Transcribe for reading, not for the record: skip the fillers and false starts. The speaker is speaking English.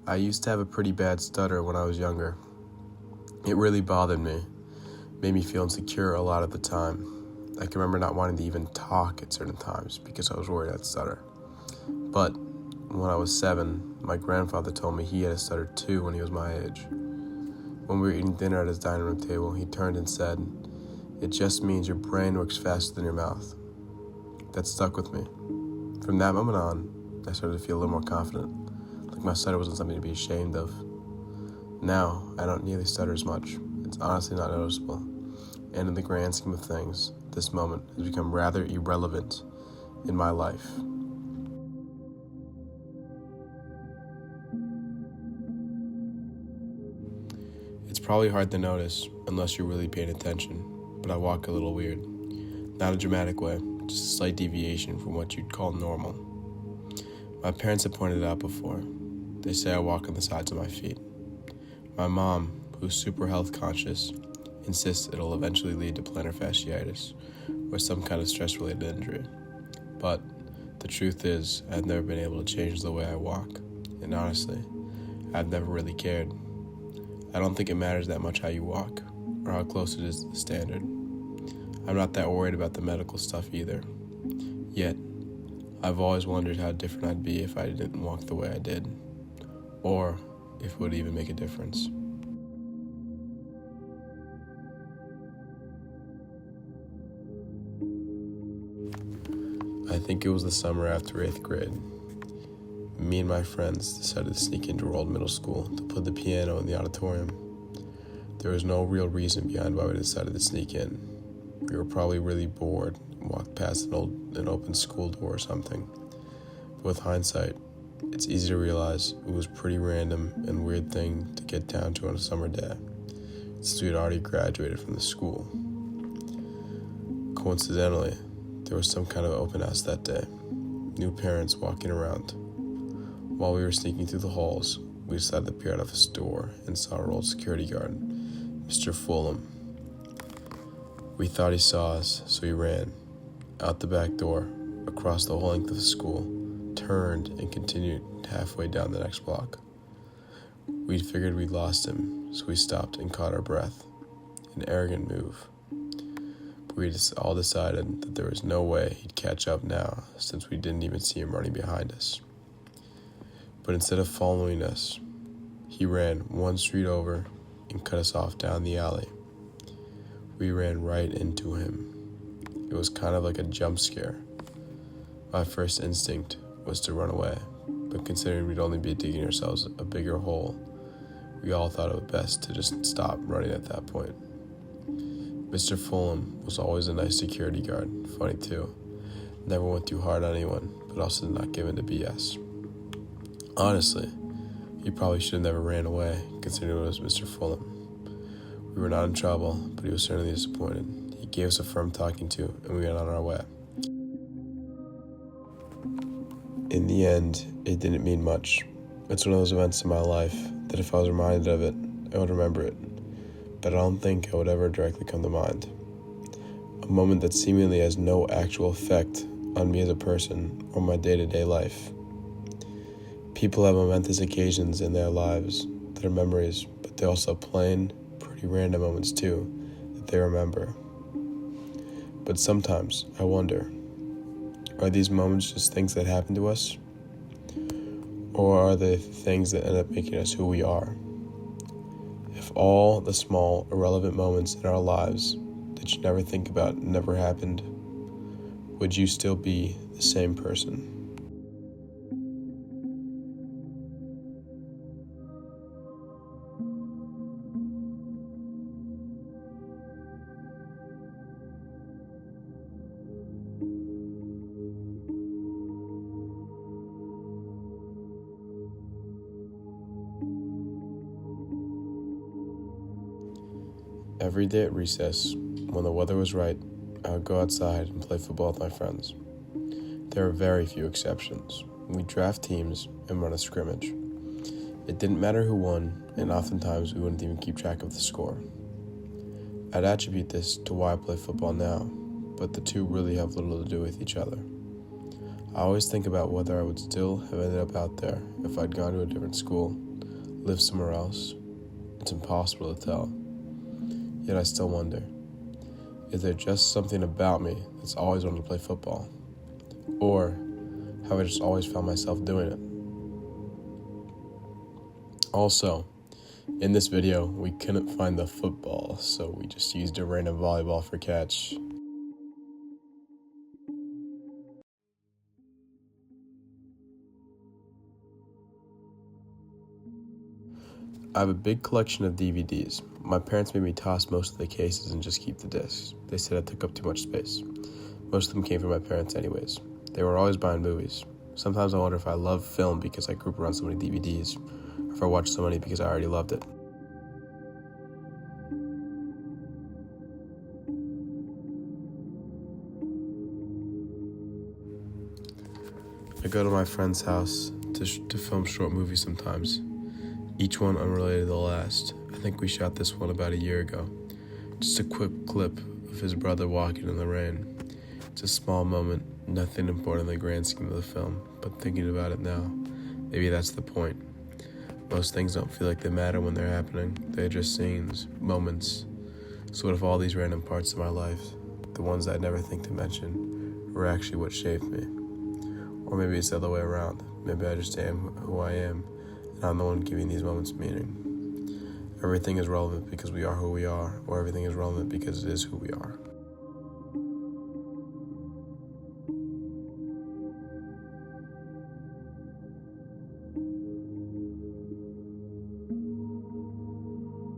I used to have a pretty bad stutter when I was younger. It really bothered me, made me feel insecure a lot of the time. I can remember not wanting to even talk at certain times because I was worried I'd stutter. But when I was 7, my grandfather told me he had a stutter too when he was my age. When we were eating dinner at his dining room table, he turned and said, "It just means your brain works faster than your mouth." That stuck with me. From that moment on, I started to feel a little more confident, like my stutter wasn't something to be ashamed of. Now, I don't nearly stutter as much. It's honestly not noticeable. And in the grand scheme of things, this moment has become rather irrelevant in my life. It's probably hard to notice unless you're really paying attention, but I walk a little weird. Not a dramatic way, just a slight deviation from what you'd call normal. My parents have pointed it out before. They say I walk on the sides of my feet. My mom, who's super health conscious, insists it'll eventually lead to plantar fasciitis or some kind of stress-related injury. But the truth is, I've never been able to change the way I walk, and honestly, I've never really cared. I don't think it matters that much how you walk or how close it is to the standard. I'm not that worried about the medical stuff either. Yet, I've always wondered how different I'd be if I didn't walk the way I did, or if it would even make a difference. I think it was the summer after 8th grade. Me and my friends decided to sneak into our old middle school to play the piano in the auditorium. There was no real reason behind why we decided to sneak in. We were probably really bored and walked past an open school door or something. But with hindsight, it's easy to realize it was a pretty random and weird thing to get down to on a summer day, since we had already graduated from the school. Coincidentally, there was some kind of open house that day, new parents walking around. While we were sneaking through the halls, we decided to peer out of a store and saw our old security guard, Mr. Fulham. We thought he saw us, so he ran out the back door, across the whole length of the school, turned, and continued halfway down the next block. We figured we'd lost him, so we stopped and caught our breath. An arrogant move. But we just all decided that there was no way he'd catch up now, since we didn't even see him running behind us. But instead of following us, he ran one street over and cut us off down the alley. We ran right into him. It was kind of like a jump scare. My first instinct was to run away, but considering we'd only be digging ourselves a bigger hole, we all thought it was best to just stop running at that point. Mr. Fulham was always a nice security guard, funny too. Never went too hard on anyone, but also did not give in to BS. Honestly, he probably should have never ran away, considering it was Mr. Fulham. We were not in trouble, but he was certainly disappointed. He gave us a firm talking to, and we went on our way. In the end, it didn't mean much. It's one of those events in my life that if I was reminded of it, I would remember it. But I don't think it would ever directly come to mind. A moment that seemingly has no actual effect on me as a person or my day-to-day life. People have momentous occasions in their lives that are memories, but they also have plain, pretty random moments too that they remember. But sometimes I wonder, are these moments just things that happen to us? Or are they things that end up making us who we are? If all the small, irrelevant moments in our lives that you never think about never happened, would you still be the same person? Every day at recess, when the weather was right, I would go outside and play football with my friends. There are very few exceptions. We'd draft teams and run a scrimmage. It didn't matter who won, and oftentimes we wouldn't even keep track of the score. I'd attribute this to why I play football now, but the two really have little to do with each other. I always think about whether I would still have ended up out there if I'd gone to a different school, live somewhere else? It's impossible to tell. Yet I still wonder, is there just something about me that's always wanted to play football? Or have I just always found myself doing it? Also, in this video, we couldn't find the football, so we just used a random volleyball for catch. I have a big collection of DVDs. My parents made me toss most of the cases and just keep the discs. They said it took up too much space. Most of them came from my parents anyways. They were always buying movies. Sometimes I wonder if I love film because I grew up around so many DVDs, or if I watched so many because I already loved it. I go to my friend's house to film short movies sometimes, each one unrelated to the last. I think we shot this one about a year ago. Just a quick clip of his brother walking in the rain. It's a small moment, nothing important in the grand scheme of the film, but thinking about it now, maybe that's the point. Most things don't feel like they matter when they're happening. They're just scenes, moments. So what if all these random parts of my life, the ones I'd never think to mention, were actually what shaped me? Or maybe it's the other way around. Maybe I just am who I am, and I'm the one giving these moments meaning. Everything is relevant because we are who we are, or everything is relevant because it is who we are.